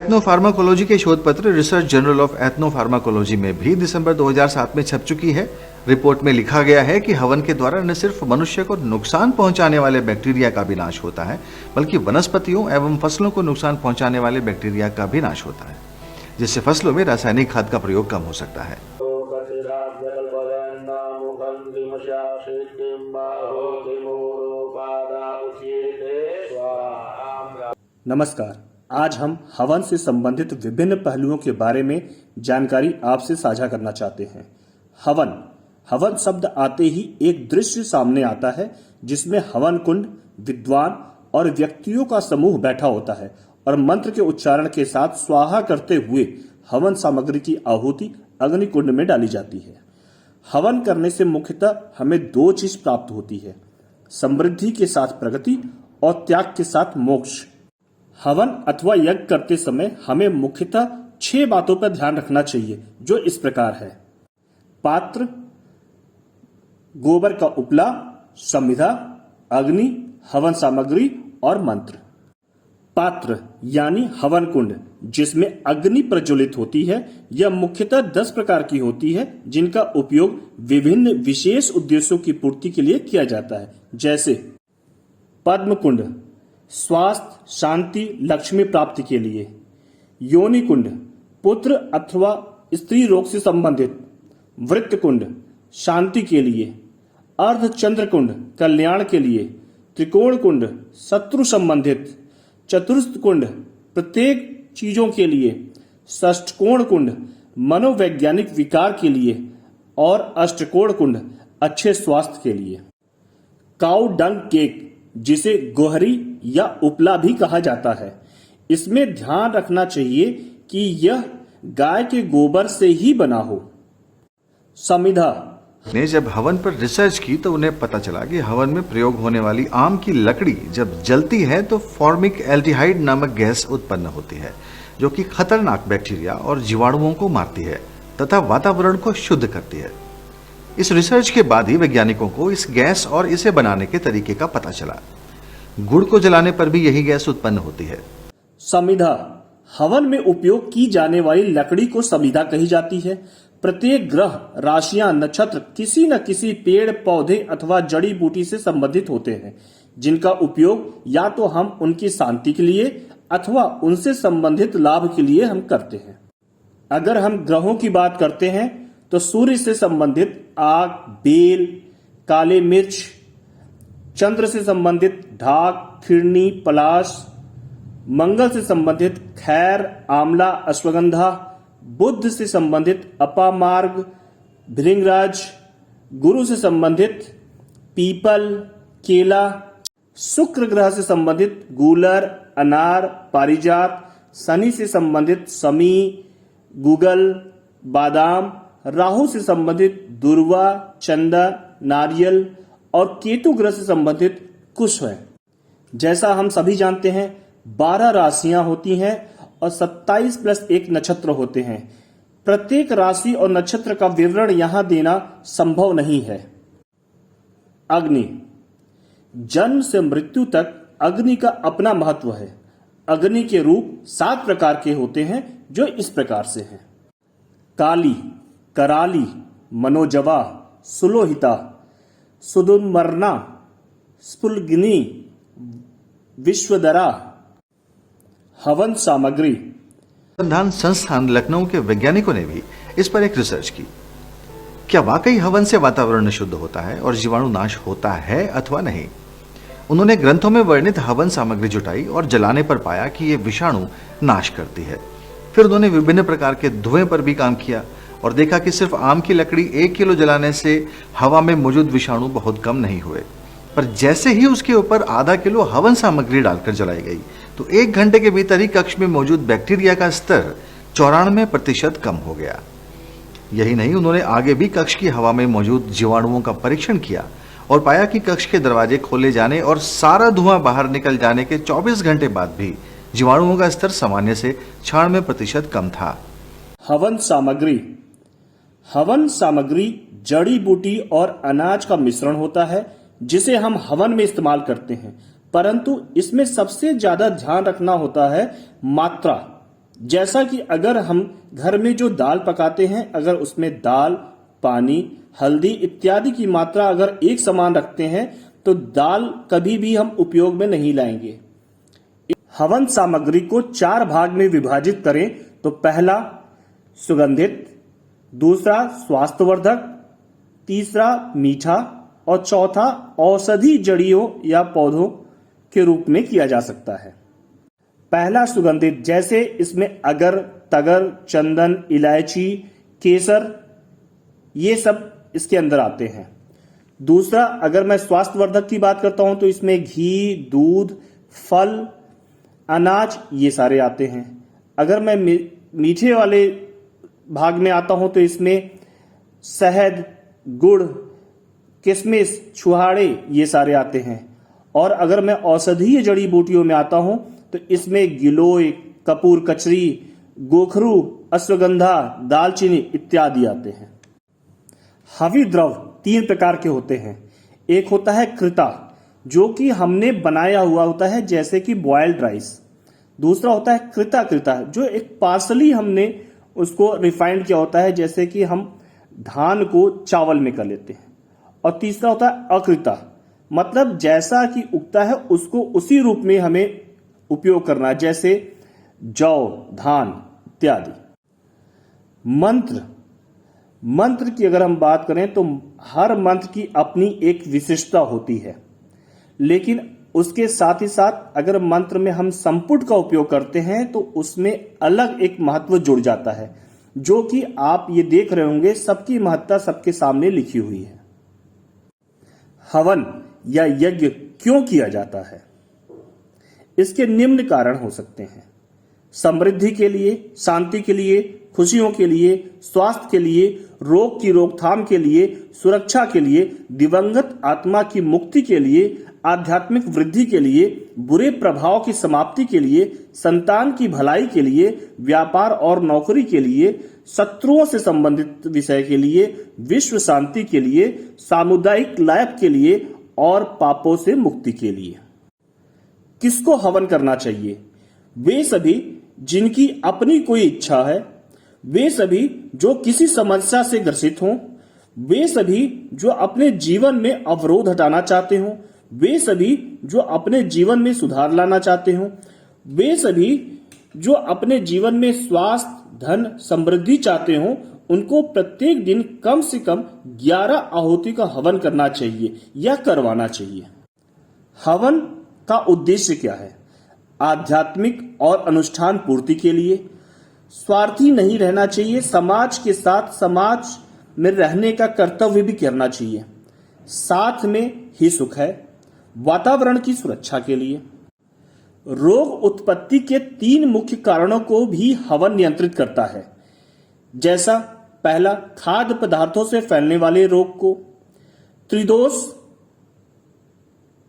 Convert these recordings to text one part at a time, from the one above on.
एथनोफार्माकोलॉजी के शोध पत्र रिसर्च जर्नल ऑफ एथनोफार्माकोलॉजी में भी दिसंबर 2007 में छप चुकी है। रिपोर्ट में लिखा गया है कि हवन के द्वारा न सिर्फ मनुष्य को नुकसान पहुंचाने वाले बैक्टीरिया का भी नाश होता है, बल्कि वनस्पतियों एवं फसलों को नुकसान पहुंचाने वाले बैक्टीरिया का भी नाश होता है, जिससे फसलों में रासायनिक खाद का प्रयोग कम हो सकता है। नमस्कार, आज हम हवन से संबंधित विभिन्न पहलुओं के बारे में जानकारी आपसे साझा करना चाहते हैं। हवन शब्द आते ही एक दृश्य सामने आता है जिसमें हवन कुंड, विद्वान और व्यक्तियों का समूह बैठा होता है और मंत्र के उच्चारण के साथ स्वाहा करते हुए हवन सामग्री की आहुति अग्नि कुंड में डाली जाती है। हवन करने से मुख्यतः हमें दो चीज प्राप्त होती है, समृद्धि के साथ प्रगति और त्याग के साथ मोक्ष। हवन अथवा यज्ञ करते समय हमें मुख्यतः 6 बातों पर ध्यान रखना चाहिए, जो इस प्रकार है। पात्र, गोबर का उपला, संविधा, अग्नि, हवन सामग्री और मंत्र। पात्र यानी हवन कुंड जिसमें अग्नि प्रज्वलित होती है, यह मुख्यतः 10 प्रकार की होती है जिनका उपयोग विभिन्न विशेष उद्देश्यों की पूर्ति के लिए किया जाता है, जैसे पद्म कुंड स्वास्थ्य, शांति, लक्ष्मी प्राप्ति के लिए। योनि कुंड पुत्र अथवा स्त्री रोग से संबंधित। वृत्त कुंड शांति के लिए। अर्धचंद्र कुंड कल्याण के लिए। त्रिकोण कुंड शत्रु संबंधित। चतुर्थ कुंड प्रत्येक चीजों के लिए। षष्ठकोण कुंड मनोवैज्ञानिक विकार के लिए और अष्टकोण कुंड अच्छे स्वास्थ्य के लिए। काउ डंग केक जिसे गोहरी या उपला भी कहा जाता है, इसमें ध्यान रखना चाहिए कि यह गाय के गोबर से ही बना हो। समिधा ने जब हवन पर रिसर्च की तो उन्हें पता चला कि हवन में प्रयोग होने वाली आम की लकड़ी जब जलती है तो फॉर्मिक एल्डिहाइड नामक गैस उत्पन्न होती है, जो कि खतरनाक बैक्टीरिया और जीवाणुओं को मारती है तथा वातावरण को शुद्ध करती है। इस रिसर्च के बाद ही वैज्ञानिकों को इस गैस और इसे बनाने के तरीके का पता चला। गुड़ को जलाने पर भी यही गैस उत्पन्न होती है। समिधा हवन में उपयोग की जाने वाली लकड़ी को समिधा कही जाती है। प्रत्येक ग्रह, राशियां, नक्षत्र किसी न किसी पेड़, पौधे अथवा जड़ी बूटी से संबंधित होते हैं, जिनका उपयोग या तो हम उनकी शांति के लिए अथवा उनसे संबंधित लाभ के लिए हम करते हैं। अगर हम ग्रहों की बात करते हैं तो सूर्य से संबंधित आग, बेल, काले मिर्च। चंद्र से संबंधित ढाक, फिरनी, पलाश। मंगल से संबंधित खैर, आंवला, अश्वगंधा। बुध से संबंधित अपामार्ग, भृंगराज। गुरु से संबंधित पीपल, केला। शुक्र ग्रह से संबंधित गूलर, अनार, पारिजात। शनि से संबंधित समी, गूगल, बादाम। राहु से संबंधित दुर्वा, चंदन, नारियल और केतु ग्रह से संबंधित कुश है। जैसा हम सभी जानते हैं 12 राशियां होती हैं और 27 + 1 नक्षत्र होते हैं। प्रत्येक राशि और नक्षत्र का विवरण यहां देना संभव नहीं है। अग्नि जन्म से मृत्यु तक अग्नि का अपना महत्व है। अग्नि के रूप 7 प्रकार के होते हैं, जो इस प्रकार से हैं। काली, कराली, मनोजवा, सुलोहिता, सुदुर्मर्ना, स्फुल्गिनी, विश्वदरा। हवन सामग्री अनुसंधान संस्थान लखनऊ के वैज्ञानिकों ने भी इस पर एक रिसर्च की। क्या वाकई हवन से वातावरण शुद्ध होता है और जीवाणु नाश होता है अथवा नहीं? उन्होंने ग्रंथों में वर्णित हवन सामग्री जुटाई और जलाने पर पाया कि ये विषाणु नाश करती है। फिर उन्होंने विभिन्न प्रकार के धुएं पर भी काम किया और देखा कि सिर्फ आम की लकड़ी 1 किलो जलाने से हवा में मौजूद विषाणु बहुत कम नहीं हुए, पर जैसे ही उसके ऊपर आधा किलो हवन सामग्री डालकर जलाई गई तो 1 घंटे के भीतर ही कक्ष में मौजूद बैक्टीरिया का स्तर 94% कम हो गया। यही नहीं, उन्होंने आगे भी कक्ष की हवा में मौजूद जीवाणुओं का परीक्षण किया और पाया कि कक्ष के दरवाजे खोले जाने और सारा धुआं बाहर निकल जाने के 24 घंटे बाद भी जीवाणुओं का स्तर सामान्य से 96% कम था। हवन सामग्री जड़ी बूटी और अनाज का मिश्रण होता है जिसे हम हवन में इस्तेमाल करते हैं, परंतु इसमें सबसे ज्यादा ध्यान रखना होता है मात्रा, जैसा कि अगर हम घर में जो दाल पकाते हैं, अगर उसमें दाल, पानी, हल्दी इत्यादि की मात्रा अगर एक समान रखते हैं तो दाल कभी भी हम उपयोग में नहीं लाएंगे। हवन सामग्री को 4 भाग में विभाजित करें तो पहला सुगंधित, दूसरा स्वास्थ्यवर्धक, तीसरा मीठा और चौथा औषधि जड़ियों या पौधों के रूप में किया जा सकता है। पहला सुगंधित, जैसे इसमें अगर, तगर, चंदन, इलायची, केसर, ये सब इसके अंदर आते हैं। दूसरा, अगर मैं स्वास्थ्यवर्धक की बात करता हूं तो इसमें घी, दूध, फल, अनाज, ये सारे आते हैं। अगर मैं मीठे वाले भाग में आता हूं तो इसमें शहद, गुड़, किशमिश, छुहाड़े, ये सारे आते हैं। और अगर मैं औषधीय जड़ी बूटियों में आता हूं तो इसमें गिलोय, कपूर कचरी, गोखरू, अश्वगंधा, दालचीनी इत्यादि आते हैं। हवी द्रव 3 प्रकार के होते हैं। एक होता है कृता, जो कि हमने बनाया हुआ होता है, जैसे कि बॉइल्ड राइस। दूसरा होता है कृता कृता, जो एक पार्सली हमने उसको रिफाइंड किया होता है, जैसे कि हम धान को चावल में कर लेते हैं। और तीसरा होता है अकृता, मतलब जैसा कि उगता है उसको उसी रूप में हमें उपयोग करना है, जैसे जौ, धान इत्यादि। मंत्र की अगर हम बात करें तो हर मंत्र की अपनी एक विशिष्टता होती है, लेकिन उसके साथ ही साथ अगर मंत्र में हम संपुट का उपयोग करते हैं तो उसमें अलग एक महत्व जुड़ जाता है, जो कि आप ये देख रहे होंगे, सबकी महत्ता सबके सामने लिखी हुई है। हवन या यज्ञ क्यों किया जाता है? इसके निम्न कारण हो सकते हैं। समृद्धि के लिए, शांति के लिए, खुशियों के लिए, स्वास्थ्य के लिए, रोग की रोकथाम के लिए, सुरक्षा के लिए, दिवंगत आत्मा की मुक्ति के लिए, आध्यात्मिक वृद्धि के लिए, बुरे प्रभाव की समाप्ति के लिए, संतान की भलाई के लिए, व्यापार और नौकरी के लिए, शत्रुओं से संबंधित विषय के लिए, विश्व शांति के लिए, सामुदायिक लाभ के लिए और पापों से मुक्ति के लिए। किसको हवन करना चाहिए? वे सभी जिनकी अपनी कोई इच्छा है, वे सभी जो किसी समस्या से ग्रसित हों, वे सभी जो अपने जीवन में अवरोध हटाना चाहते हों, वे सभी जो अपने जीवन में सुधार लाना चाहते हों, वे सभी जो अपने जीवन में स्वास्थ्य, धन, समृद्धि चाहते हों, उनको प्रत्येक दिन कम से कम 11 आहुति का हवन करना चाहिए या करवाना चाहिए। हवन का उद्देश्य क्या है? आध्यात्मिक और अनुष्ठान पूर्ति के लिए। स्वार्थी नहीं रहना चाहिए, समाज के साथ समाज में रहने का कर्तव्य भी करना चाहिए। साथ में ही सुख है। वातावरण की सुरक्षा के लिए। रोग उत्पत्ति के 3 मुख्य कारणों को भी हवन नियंत्रित करता है, जैसा पहला, खाद्य पदार्थों से फैलने वाले रोग को। त्रिदोष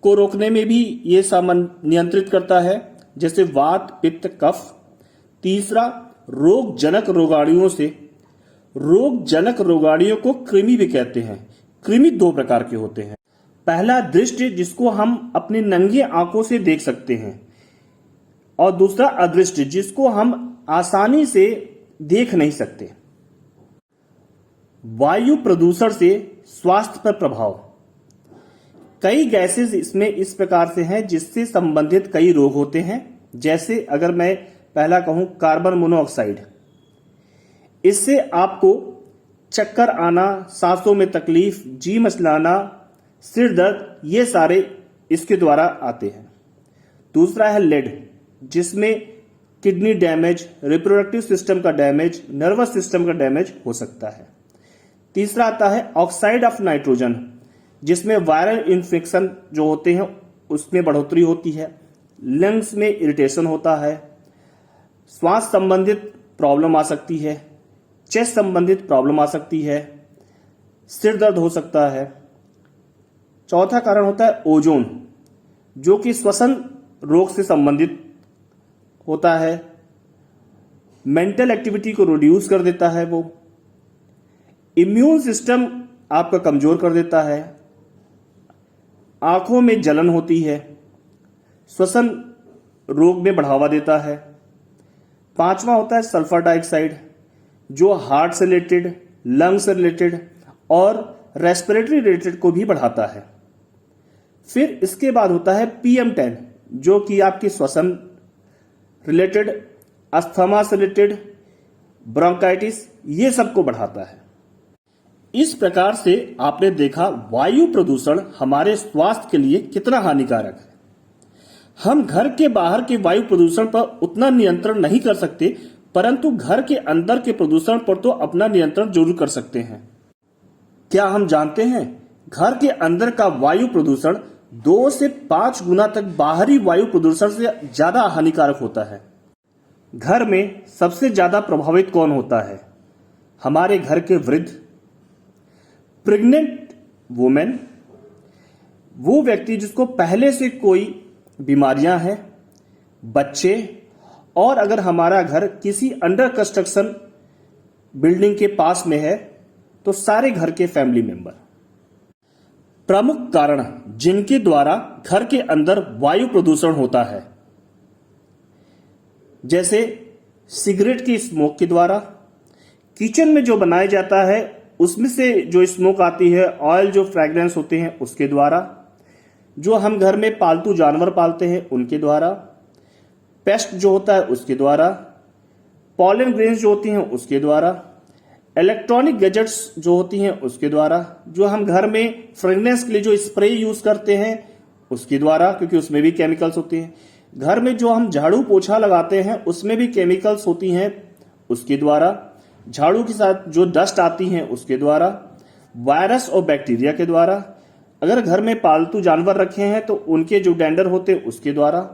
को रोकने में भी ये सामान नियंत्रित करता है, जैसे वात, पित्त, कफ। तीसरा, रोगजनक रोगाणुओं से। रोगजनक रोगाणुओं को कृमि भी कहते हैं। कृमि 2 प्रकार के होते हैं। पहला दृष्टि, जिसको हम अपनी नंगी आंखों से देख सकते हैं, और दूसरा अदृष्ट, जिसको हम आसानी से देख नहीं सकते। वायु प्रदूषण से स्वास्थ्य पर प्रभाव। कई गैसेस इसमें इस प्रकार से हैं जिससे संबंधित कई रोग होते हैं, जैसे अगर मैं पहला कहूं कार्बन मोनोऑक्साइड। इससे आपको चक्कर आना, सांसों में तकलीफ, जी मचलाना, सिर दर्द, ये सारे इसके द्वारा आते हैं। दूसरा है लेड, जिसमें किडनी डैमेज, रिप्रोडक्टिव सिस्टम का डैमेज, नर्वस सिस्टम का डैमेज हो सकता है। तीसरा आता है ऑक्साइड ऑफ नाइट्रोजन, जिसमें वायरल इन्फेक्शन जो होते हैं उसमें बढ़ोतरी होती है, लंग्स में इरिटेशन होता है, श्वास संबंधित प्रॉब्लम आ सकती है, चेस्ट संबंधित प्रॉब्लम आ सकती है, सिर दर्द हो सकता है। चौथा कारण होता है ओजोन, जो कि श्वसन रोग से संबंधित होता है, मेंटल एक्टिविटी को रिड्यूस कर देता है, वो इम्यून सिस्टम आपका कमजोर कर देता है, आंखों में जलन होती है, श्वसन रोग में बढ़ावा देता है, पांचवा होता है सल्फर डाइऑक्साइड, जो हार्ट से रिलेटेड, लंग से रिलेटेड और रेस्पिरेटरी रिलेटेड को भी बढ़ाता है। फिर इसके बाद होता है PM10, जो कि आपकी श्वसन रिलेटेड, अस्थमा से रिलेटेड, ब्रोंकाइटिस, ये सबको बढ़ाता है। इस प्रकार से आपने देखा वायु प्रदूषण हमारे स्वास्थ्य के लिए कितना हानिकारक है। हम घर के बाहर के वायु प्रदूषण पर उतना नियंत्रण नहीं कर सकते, परंतु घर के अंदर के प्रदूषण पर तो अपना नियंत्रण जरूर कर सकते हैं। क्या हम जानते हैं घर के अंदर का वायु प्रदूषण 2 से 5 गुना तक बाहरी वायु प्रदूषण से ज्यादा हानिकारक होता है। घर में सबसे ज्यादा प्रभावित कौन होता है? हमारे घर के वृद्ध, प्रेग्नेंट वुमेन, वो व्यक्ति जिसको पहले से कोई बीमारियां हैं, बच्चे, और अगर हमारा घर किसी अंडर कंस्ट्रक्शन बिल्डिंग के पास में है तो सारे घर के फैमिली मेंबर। प्रमुख कारण जिनके द्वारा घर के अंदर वायु प्रदूषण होता है, जैसे सिगरेट की स्मोक के द्वारा, किचन में जो बनाया जाता है उसमें से जो स्मोक आती है, ऑयल जो फ्रेग्रेंस होते हैं उसके द्वारा, जो हम घर में पालतू जानवर पालते हैं उनके द्वारा, पेस्ट जो होता है उसके द्वारा, पॉलन ग्रेन्स जो होती हैं उसके द्वारा, इलेक्ट्रॉनिक गैजेट्स जो होती हैं उसके द्वारा, जो हम घर में फ्रेग्रेंस के लिए जो स्प्रे यूज करते हैं उसके द्वारा, क्योंकि उसमें भी केमिकल्स होते हैं, घर में जो हम झाड़ू पोछा लगाते हैं उसमें भी केमिकल्स होती हैं उसके द्वारा, झाड़ू के साथ जो डस्ट आती है उसके द्वारा, वायरस और बैक्टीरिया के द्वारा, अगर घर में पालतू जानवर रखे हैं तो उनके जो डेंडर होते हैं उसके द्वारा,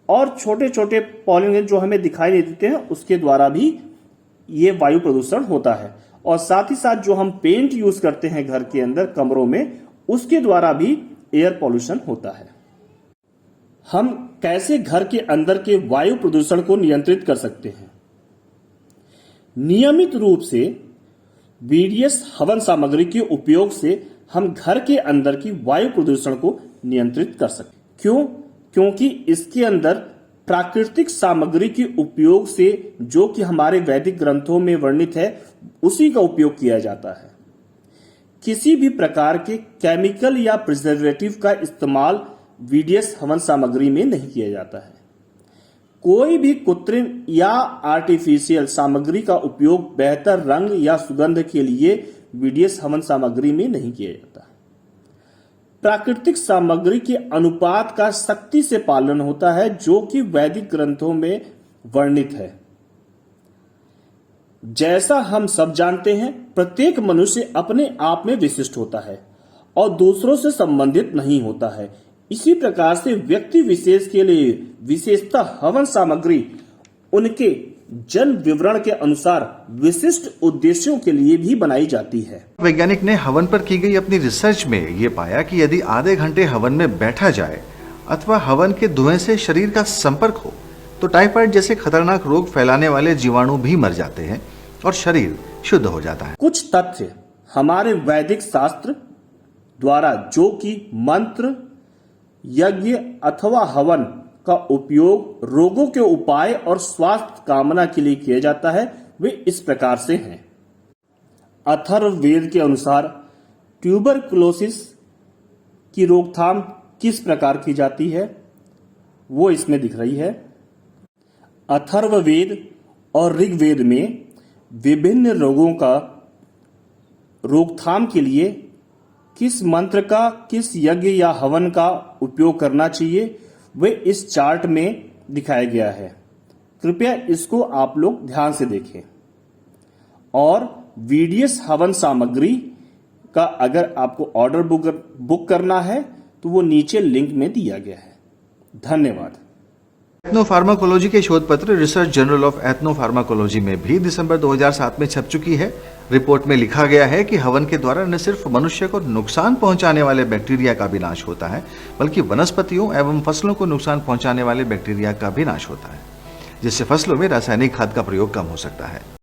और छोटे छोटे पॉलिन जो हमें दिखाई नहीं देते हैं उसके द्वारा भी ये वायु प्रदूषण होता है। और साथ ही साथ जो हम पेंट यूज करते हैं घर के अंदर कमरों में, उसके द्वारा भी एयर पॉल्यूशन होता है। हम कैसे घर के अंदर के वायु प्रदूषण को नियंत्रित कर सकते हैं? नियमित रूप से VDS हवन सामग्री के उपयोग से हम घर के अंदर की वायु प्रदूषण को नियंत्रित कर सकते हैं। क्यों? क्योंकि इसके अंदर प्राकृतिक सामग्री के उपयोग से, जो कि हमारे वैदिक ग्रंथों में वर्णित है, उसी का उपयोग किया जाता है। किसी भी प्रकार के केमिकल या प्रिजर्वेटिव का इस्तेमाल VDS हवन सामग्री में नहीं किया जाता है। कोई भी कृत्रिम या आर्टिफिशियल सामग्री का उपयोग बेहतर रंग या सुगंध के लिए VDS हवन सामग्री में नहीं किया जाता। प्राकृतिक सामग्री के अनुपात का सख्ती से पालन होता है, जो कि वैदिक ग्रंथों में वर्णित है। जैसा हम सब जानते हैं, प्रत्येक मनुष्य अपने आप में विशिष्ट होता है और दूसरों से संबंधित नहीं होता है। इसी प्रकार से व्यक्ति विशेष के लिए विशेषता हवन सामग्री उनके जन्म विवरण के अनुसार विशिष्ट उद्देश्यों के लिए भी बनाई जाती है। वैज्ञानिक ने हवन पर की गई अपनी रिसर्च में ये पाया कि यदि आधे घंटे हवन में बैठा जाए अथवा हवन के धुएं से शरीर का संपर्क हो तो टाइफाइड जैसे खतरनाक रोग फैलाने वाले जीवाणु भी मर जाते हैं और शरीर शुद्ध हो जाता है। कुछ तथ्य हमारे वैदिक शास्त्र द्वारा, जो कि मंत्र, यज्ञ अथवा हवन का उपयोग रोगों के उपाय और स्वास्थ्य कामना के लिए किया जाता है, वे इस प्रकार से हैं। अथर्ववेद के अनुसार ट्यूबरकुलोसिस की रोकथाम किस प्रकार की जाती है, वो इसमें दिख रही है। अथर्ववेद और ऋग्वेद में विभिन्न रोगों का रोकथाम के लिए किस मंत्र का, किस यज्ञ या हवन का उपयोग करना चाहिए, वे इस चार्ट में दिखाया गया है। कृपया इसको आप लोग ध्यान से देखें। और VDS हवन सामग्री का अगर आपको ऑर्डर बुक करना है तो वो नीचे लिंक में दिया गया है। धन्यवाद। एथनोफार्माकोलॉजी के शोध पत्र रिसर्च जर्नल ऑफ एथनोफार्माकोलॉजी में भी दिसंबर 2007 में छप चुकी है। रिपोर्ट में लिखा गया है कि हवन के द्वारा न सिर्फ मनुष्य को नुकसान पहुंचाने वाले बैक्टीरिया का भी नाश होता है, बल्कि वनस्पतियों एवं फसलों को नुकसान पहुंचाने वाले बैक्टीरिया का भी नाश होता है, जिससे फसलों में रासायनिक खाद का प्रयोग कम हो सकता है।